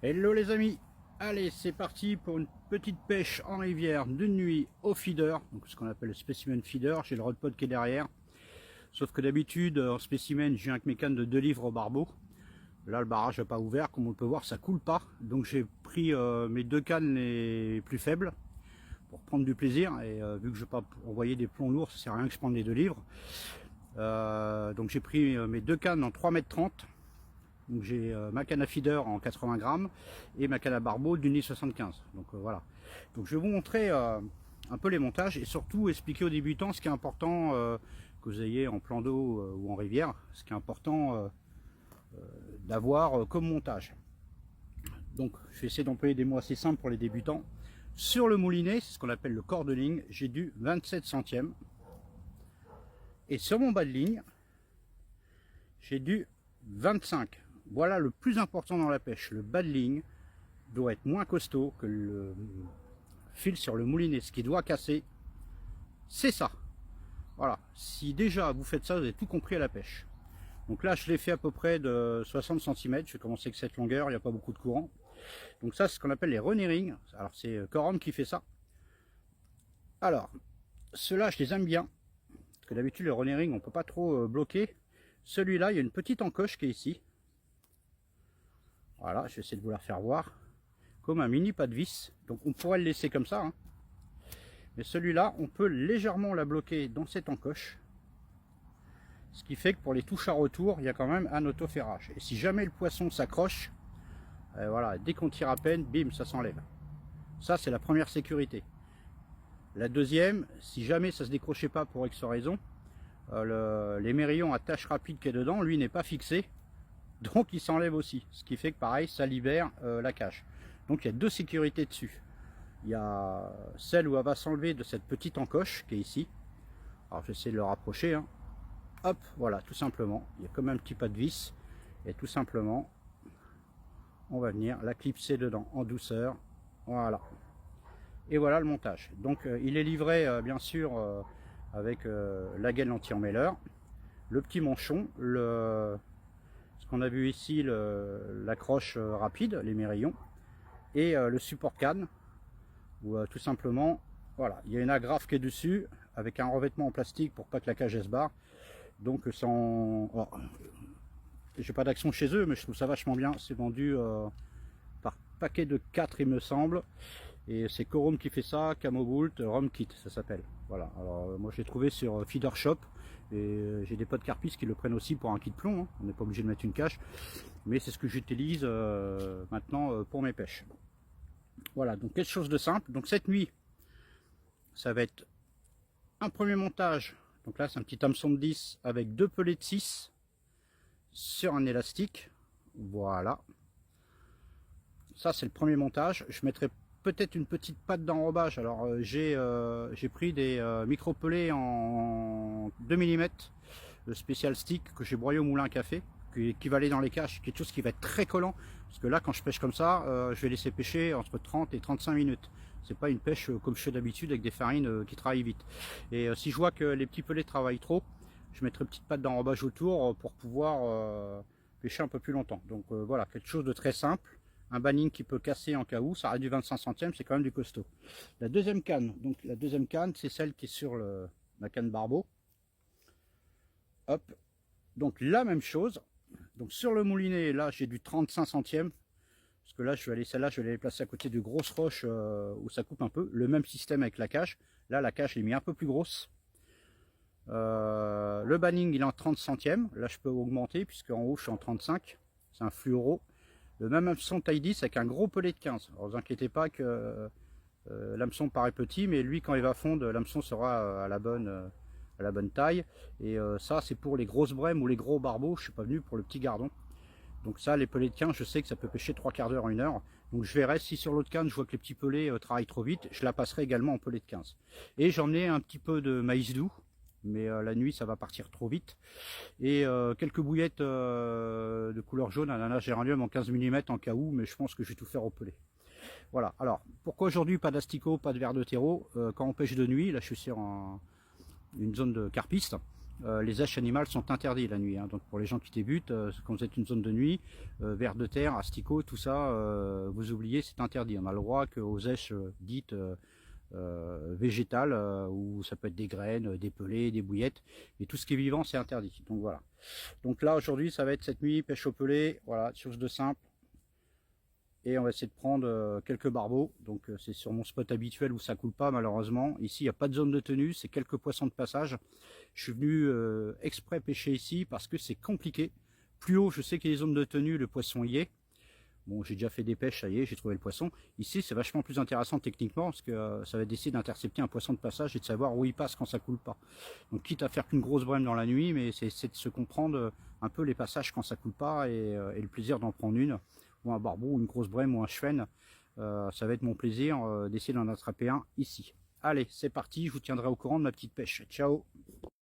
Hello les amis, allez c'est parti pour une petite pêche en rivière de nuit au feeder, donc ce qu'on appelle le spécimen feeder. J'ai le rod pod qui est derrière, sauf que d'habitude en spécimen je viens avec mes cannes de 2 livres au barbeau. Là le barrage n'est pas ouvert, comme on peut voir ça coule pas, donc j'ai pris mes 2 cannes les plus faibles pour prendre du plaisir, et vu que je ne vais pas envoyer des plombs lourds, ça sert à rien que je prenne les 2 livres. Donc j'ai pris mes 2 cannes en 3,30 m. Donc j'ai ma canne à feeder en 80 grammes et ma canne à barbeau d'une 75. Donc voilà. Donc je vais vous montrer un peu les montages et surtout expliquer aux débutants ce qui est important que vous ayez en plan d'eau ou en rivière, ce qui est important d'avoir comme montage. Donc je vais essayer d'employer des mots assez simples pour les débutants. Sur le moulinet, c'est ce qu'on appelle le corps de ligne, j'ai du 27 centièmes. Et sur mon bas de ligne, j'ai du 25. Voilà le plus important dans la pêche. Le bas de ligne doit être moins costaud que le fil sur le moulinet. Ce qui doit casser, c'est ça. Voilà. Si déjà vous faites ça, vous avez tout compris à la pêche. Donc là, je l'ai fait à peu près de 60 cm. Je vais commencer avec cette longueur, il n'y a pas beaucoup de courant. Donc ça, c'est ce qu'on appelle les running. Alors c'est Corum qui fait ça. Alors, ceux-là, je les aime bien. Parce que d'habitude, les running, on ne peut pas trop bloquer. Celui-là, il y a une petite encoche qui est ici. Voilà, je vais essayer de vous la faire voir. Comme un mini pas de vis. Donc on pourrait le laisser comme ça. Hein. Mais celui-là, on peut légèrement la bloquer dans cette encoche. Ce qui fait que pour les touches à retour, il y a quand même un autoferrage. Et si jamais le poisson s'accroche, voilà, dès qu'on tire à peine, bim, ça s'enlève. Ça, c'est la première sécurité. La deuxième, si jamais ça ne se décrochait pas pour X raison, l'émerillon à tâche rapide qui est dedans, lui n'est pas fixé. Donc il s'enlève aussi, ce qui fait que pareil, ça libère la cage. Donc il y a deux sécurités dessus. Il y a celle où elle va s'enlever de cette petite encoche qui est ici. Alors j'essaie de le rapprocher. Hein. Hop, voilà, tout simplement. Il y a comme un petit pas de vis. Et tout simplement, on va venir la clipser dedans en douceur. Voilà. Et voilà le montage. Donc il est livré bien sûr avec la gaine anti-emmêleur, le petit manchon, on a vu ici l'accroche rapide, les mérillons, et le support canne, où tout simplement, voilà, il y a une agrafe qui est dessus, avec un revêtement en plastique pour pas que la cage se barre. Donc sans... Oh, j'ai pas d'action chez eux, mais je trouve ça vachement bien. C'est vendu par paquet de 4 il me semble. Et c'est Corum qui fait ça, Camobolt, Rum Kit, ça s'appelle. Voilà, alors moi je l'ai trouvé sur Feeder Shop. Et j'ai des potes carpistes qui le prennent aussi pour un kit plomb, hein. On n'est pas obligé de mettre une cache, mais c'est ce que j'utilise maintenant pour mes pêches. Voilà, donc quelque chose de simple. Donc cette nuit, ça va être un premier montage. Donc là, c'est un petit hameçon de 10 avec 2 pelets de 6 sur un élastique. Voilà. Ça, c'est le premier montage. Je mettrai peut-être une petite patte d'enrobage. Alors j'ai pris des micro-pelets en 2 mm, le spécial stick que j'ai broyé au moulin à café, qui va aller dans les cages, quelque chose qui va être très collant, parce que là quand je pêche comme ça, je vais laisser pêcher entre 30 et 35 minutes. C'est pas une pêche comme je fais d'habitude avec des farines qui travaillent vite. Et si je vois que les petits pelets travaillent trop, je mettrai une petite patte d'enrobage autour pour pouvoir pêcher un peu plus longtemps. Donc voilà, quelque chose de très simple. Un banning qui peut casser en cas où, ça reste du 25 centièmes, c'est quand même du costaud. La deuxième canne, donc la deuxième canne, c'est celle qui est sur la canne barbeau. Hop, donc la même chose. Donc sur le moulinet, là j'ai du 35 centièmes. Parce que là, je vais aller, celle-là, je vais les placer à côté de grosses roches où ça coupe un peu. Le même système avec la cage. Là, la cage, je l'ai mis un peu plus grosse. Le banning, il est en 30 centièmes. Là, je peux augmenter, puisque en haut, je suis en 35. C'est un fluoro. Le même hameçon taille 10 avec un gros pelet de 15. Alors, vous inquiétez pas que l'hameçon paraît petit, mais lui, quand il va fondre, l'hameçon sera à la bonne taille. Et ça, c'est pour les grosses brèmes ou les gros barbeaux. Je suis pas venu pour le petit gardon. Donc ça, les pelets de 15, je sais que ça peut pêcher 3/4 d'heure, 1 heure. Donc je verrai si sur l'autre canne, je vois que les petits pelets travaillent trop vite, je la passerai également en pellet de 15. Et j'en ai un petit peu de maïs doux, mais la nuit, ça va partir trop vite. Et quelques bouillettes de couleur jaune, ananas géranium en 15 mm en cas où, mais je pense que je vais tout faire au pellet. Voilà, alors, pourquoi aujourd'hui pas d'asticot, pas de verre de terreau quand on pêche de nuit, là je suis sur une zone de carpiste. les haches animales sont interdites la nuit. Hein. Donc pour les gens qui débutent, quand vous êtes une zone de nuit, vers de terre, asticots, tout ça, vous oubliez, c'est interdit. On a le droit qu'aux haches dites végétales, où ça peut être des graines, des pelés, des bouillettes, et tout ce qui est vivant, c'est interdit. Donc voilà. Donc là aujourd'hui, ça va être cette nuit pêche au pelé, voilà, chose de simple. Et on va essayer de prendre quelques barbeaux. Donc c'est sur mon spot habituel où ça coule pas malheureusement. Ici il n'y a pas de zone de tenue, c'est quelques poissons de passage. Je suis venu exprès pêcher ici parce que c'est compliqué. Plus haut, je sais qu'il y a des zones de tenue, le poisson y est. Bon, j'ai déjà fait des pêches, ça y est, j'ai trouvé le poisson. Ici c'est vachement plus intéressant techniquement parce que ça va décider d'intercepter un poisson de passage et de savoir où il passe quand ça coule pas. Donc quitte à faire qu'une grosse brème dans la nuit, mais c'est de se comprendre un peu les passages quand ça coule pas et le plaisir d'en prendre une, ou un barbeau, ou une grosse brème, ou un chevenne. Ça va être mon plaisir d'essayer d'en attraper un ici. Allez, c'est parti, je vous tiendrai au courant de ma petite pêche. Ciao!